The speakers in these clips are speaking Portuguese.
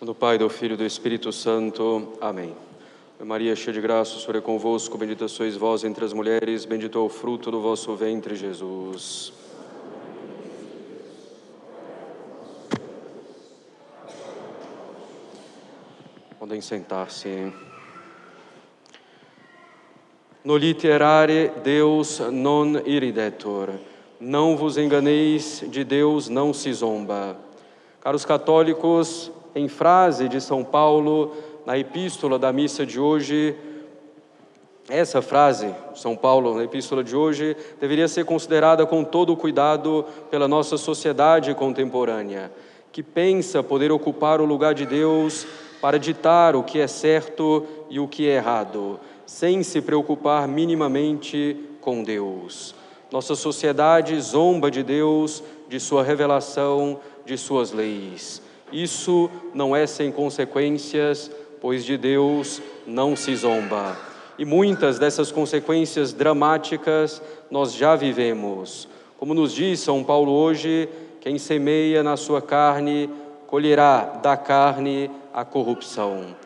Do Pai, do Filho e do Espírito Santo. Amém. Maria, cheia de graça, o Senhor é convosco, bendita sois vós entre as mulheres, bendito é o fruto do vosso ventre, Jesus. Podem sentar-se. Noliterare Deus non iridetur. Não vos enganeis, de Deus não se zomba. Caros católicos, em frase de São Paulo, na epístola da missa de hoje, essa frase, São Paulo, na epístola de hoje, deveria ser considerada com todo o cuidado pela nossa sociedade contemporânea, que pensa poder ocupar o lugar de Deus para ditar o que é certo e o que é errado, sem se preocupar minimamente com Deus. Nossa sociedade zomba de Deus, de sua revelação, de suas leis. Isso não é sem consequências, pois de Deus não se zomba. E muitas dessas consequências dramáticas nós já vivemos. Como nos diz São Paulo hoje, quem semeia na sua carne, colherá da carne a corrupção.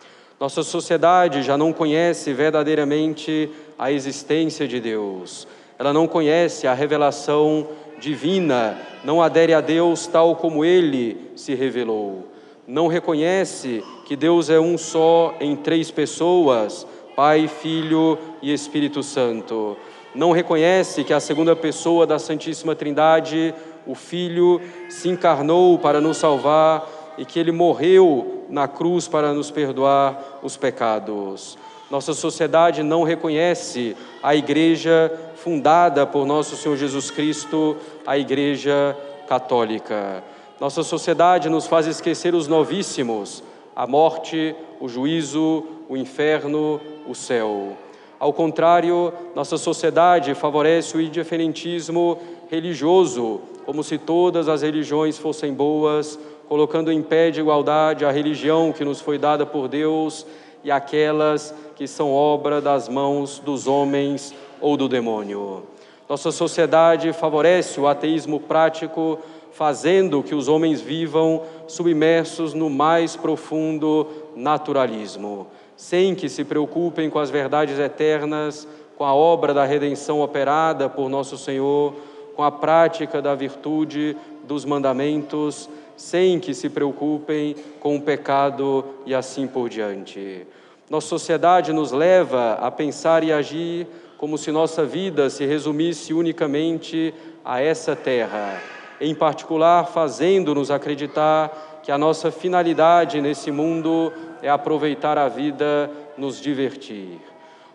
Nossa sociedade já não conhece verdadeiramente a existência de Deus. Ela não conhece a revelação divina, não adere a Deus tal como Ele se revelou. Não reconhece que Deus é um só em três pessoas, Pai, Filho e Espírito Santo. Não reconhece que a segunda pessoa da Santíssima Trindade, o Filho, se encarnou para nos salvar e que Ele morreu na cruz para nos perdoar os pecados. Nossa sociedade não reconhece a Igreja fundada por nosso Senhor Jesus Cristo, a Igreja Católica. Nossa sociedade nos faz esquecer os novíssimos, a morte, o juízo, o inferno, o céu. Ao contrário, nossa sociedade favorece o indiferentismo religioso, como se todas as religiões fossem boas, colocando em pé de igualdade a religião que nos foi dada por Deus e aquelas que são obra das mãos dos homens ou do demônio. Nossa sociedade favorece o ateísmo prático, fazendo que os homens vivam submersos no mais profundo naturalismo, sem que se preocupem com as verdades eternas, com a obra da redenção operada por nosso Senhor, com a prática da virtude dos mandamentos, sem que se preocupem com o pecado e assim por diante. Nossa sociedade nos leva a pensar e agir como se nossa vida se resumisse unicamente a essa terra, em particular fazendo-nos acreditar que a nossa finalidade nesse mundo é aproveitar a vida, nos divertir.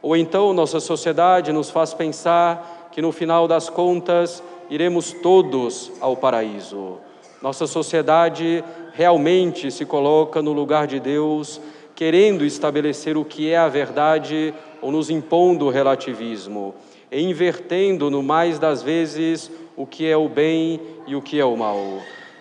Ou então nossa sociedade nos faz pensar que no final das contas iremos todos ao paraíso. Nossa sociedade realmente se coloca no lugar de Deus, querendo estabelecer o que é a verdade ou nos impondo o relativismo, e invertendo no mais das vezes o que é o bem e o que é o mal.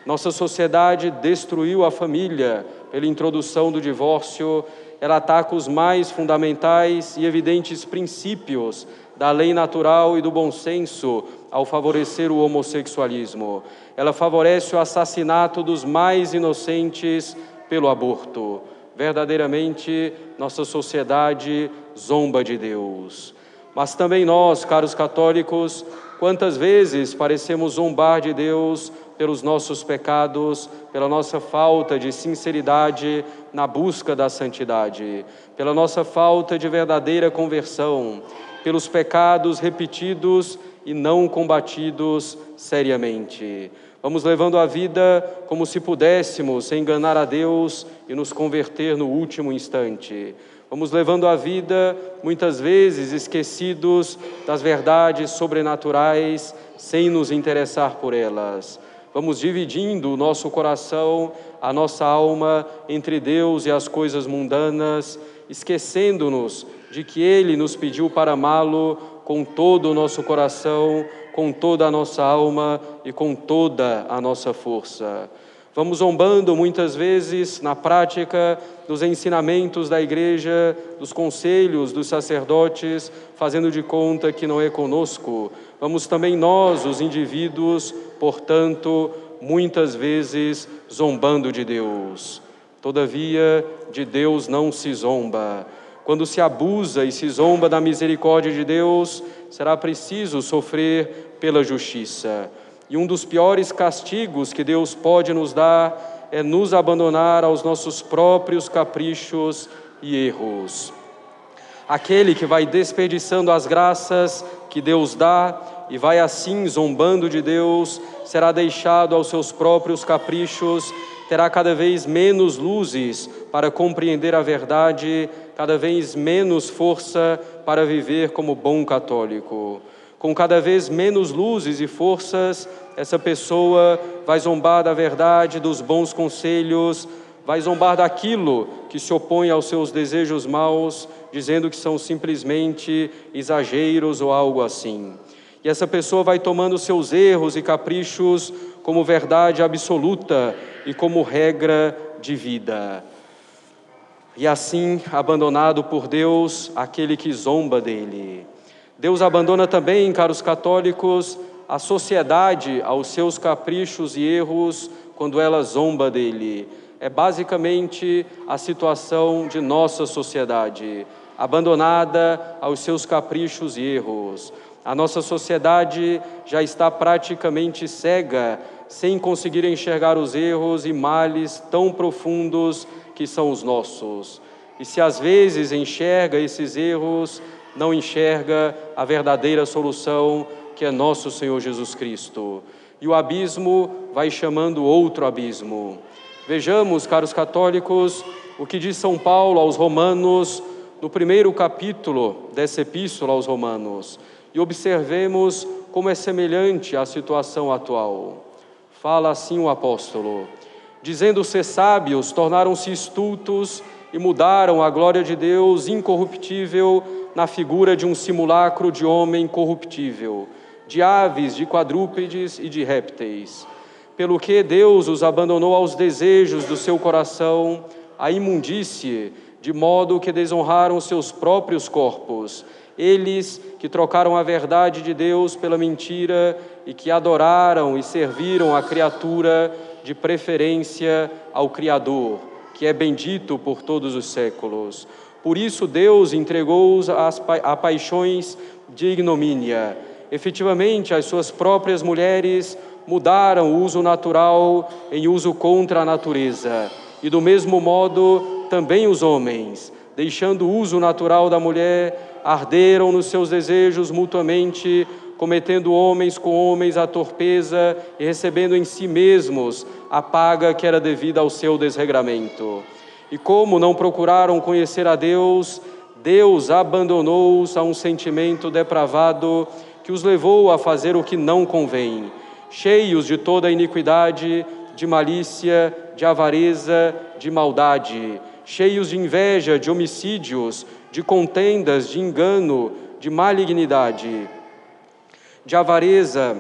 Nossa sociedade destruiu a família pela introdução do divórcio. Ela ataca os mais fundamentais e evidentes princípios da lei natural e do bom senso ao favorecer o homossexualismo. Ela favorece o assassinato dos mais inocentes pelo aborto. Verdadeiramente, nossa sociedade zomba de Deus. Mas também nós, caros católicos, quantas vezes parecemos zombar de Deus pelos nossos pecados, pela nossa falta de sinceridade na busca da santidade, pela nossa falta de verdadeira conversão, pelos pecados repetidos e não combatidos seriamente. Vamos levando a vida como se pudéssemos enganar a Deus e nos converter no último instante. Vamos levando a vida, muitas vezes esquecidos das verdades sobrenaturais, sem nos interessar por elas. Vamos dividindo o nosso coração, a nossa alma, entre Deus e as coisas mundanas, esquecendo-nos de que Ele nos pediu para amá-lo com todo o nosso coração, com toda a nossa alma e com toda a nossa força. Vamos zombando muitas vezes na prática dos ensinamentos da Igreja, dos conselhos dos sacerdotes, fazendo de conta que não é conosco. Vamos também nós, os indivíduos, portanto, muitas vezes zombando de Deus. Todavia, de Deus não se zomba. Quando se abusa e se zomba da misericórdia de Deus, será preciso sofrer pela justiça. E um dos piores castigos que Deus pode nos dar é nos abandonar aos nossos próprios caprichos e erros. Aquele que vai desperdiçando as graças que Deus dá e vai assim zombando de Deus, será deixado aos seus próprios caprichos, terá cada vez menos luzes para compreender a verdade, cada vez menos força para viver como bom católico. Com cada vez menos luzes e forças, essa pessoa vai zombar da verdade, dos bons conselhos, vai zombar daquilo que se opõe aos seus desejos maus, dizendo que são simplesmente exageros ou algo assim. E essa pessoa vai tomando seus erros e caprichos como verdade absoluta e como regra de vida. E assim, abandonado por Deus, aquele que zomba dele. Deus abandona também, caros católicos, a sociedade aos seus caprichos e erros quando ela zomba dele. É basicamente a situação de nossa sociedade, abandonada aos seus caprichos e erros. A nossa sociedade já está praticamente cega, sem conseguir enxergar os erros e males tão profundos que são os nossos. E se às vezes enxerga esses erros, não enxerga a verdadeira solução, que é nosso Senhor Jesus Cristo. E o abismo vai chamando outro abismo. Vejamos, caros católicos, o que diz São Paulo aos Romanos, no primeiro capítulo dessa epístola aos Romanos, e observemos como é semelhante à situação atual. Fala assim o apóstolo: dizendo ser sábios, tornaram-se estultos e mudaram a glória de Deus incorruptível na figura de um simulacro de homem corruptível, de aves, de quadrúpedes e de répteis. Pelo que Deus os abandonou aos desejos do seu coração, à imundície, de modo que desonraram seus próprios corpos, eles que trocaram a verdade de Deus pela mentira e que adoraram e serviram a criatura de preferência ao Criador, que é bendito por todos os séculos. Por isso Deus entregou-os a paixões de ignomínia. Efetivamente, as suas próprias mulheres mudaram o uso natural em uso contra a natureza. E do mesmo modo, também os homens, deixando o uso natural da mulher, arderam nos seus desejos mutuamente, cometendo homens com homens a torpeza e recebendo em si mesmos a paga que era devida ao seu desregramento. E como não procuraram conhecer a Deus, Deus abandonou-os a um sentimento depravado que os levou a fazer o que não convém, cheios de toda a iniquidade, de malícia, de avareza, de maldade, cheios de inveja, de homicídios, de contendas, de engano, de malignidade, de avareza,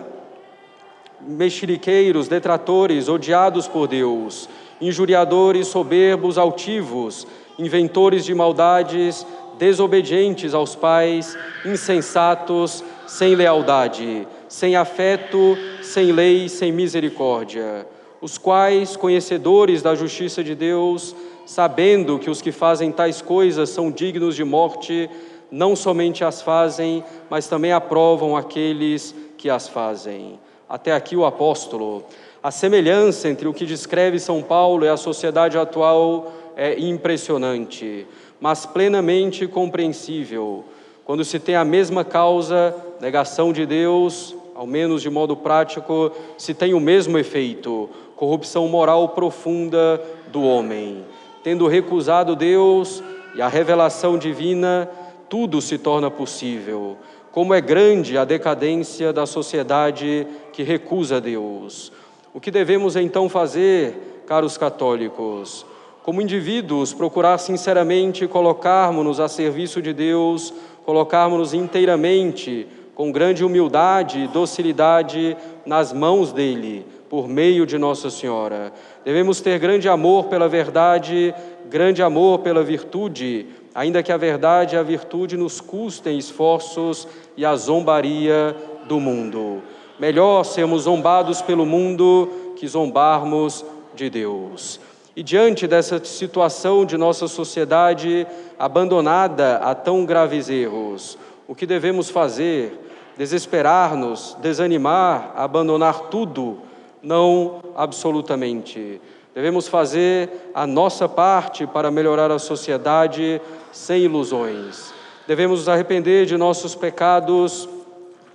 mexeriqueiros, detratores, odiados por Deus, injuriadores, soberbos, altivos, inventores de maldades, desobedientes aos pais, insensatos, sem lealdade, sem afeto, sem lei, sem misericórdia, os quais, conhecedores da justiça de Deus, sabendo que os que fazem tais coisas são dignos de morte, não somente as fazem, mas também aprovam aqueles que as fazem. Até aqui o apóstolo. A semelhança entre o que descreve São Paulo e a sociedade atual é impressionante, mas plenamente compreensível. Quando se tem a mesma causa, negação de Deus, ao menos de modo prático, se tem o mesmo efeito, corrupção moral profunda do homem. Tendo recusado Deus e a revelação divina, tudo se torna possível. Como é grande a decadência da sociedade que recusa Deus. O que devemos então fazer, caros católicos? Como indivíduos, procurar sinceramente colocarmos-nos a serviço de Deus, colocarmos-nos inteiramente, com grande humildade e docilidade, nas mãos dEle, por meio de Nossa Senhora. Devemos ter grande amor pela verdade, grande amor pela virtude, ainda que a verdade e a virtude nos custem esforços e a zombaria do mundo. Melhor sermos zombados pelo mundo que zombarmos de Deus. E diante dessa situação de nossa sociedade abandonada a tão graves erros, o que devemos fazer? Desesperar-nos, desanimar, abandonar tudo? Não, absolutamente. Devemos fazer a nossa parte para melhorar a sociedade sem ilusões. Devemos nos arrepender de nossos pecados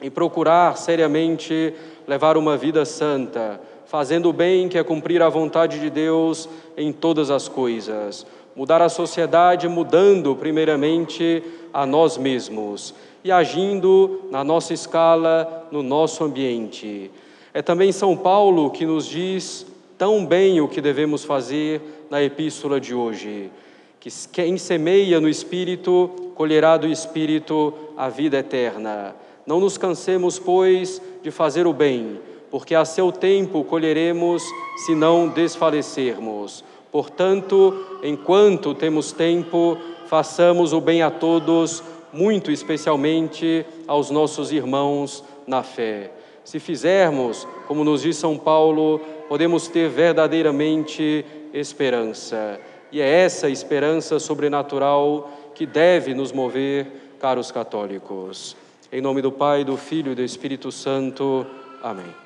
e procurar seriamente levar uma vida santa, fazendo o bem, que é cumprir a vontade de Deus em todas as coisas. Mudar a sociedade mudando primeiramente a nós mesmos e agindo na nossa escala, no nosso ambiente. É também São Paulo que nos diz tão bem o que devemos fazer na epístola de hoje, que quem semeia no Espírito, colherá do Espírito a vida eterna. Não nos cansemos, pois, de fazer o bem, porque a seu tempo colheremos se não desfalecermos. Portanto, enquanto temos tempo, façamos o bem a todos, muito especialmente aos nossos irmãos na fé. Se fizermos, como nos diz São Paulo, podemos ter verdadeiramente esperança. E é essa esperança sobrenatural que deve nos mover, caros católicos. Em nome do Pai, do Filho e do Espírito Santo. Amém.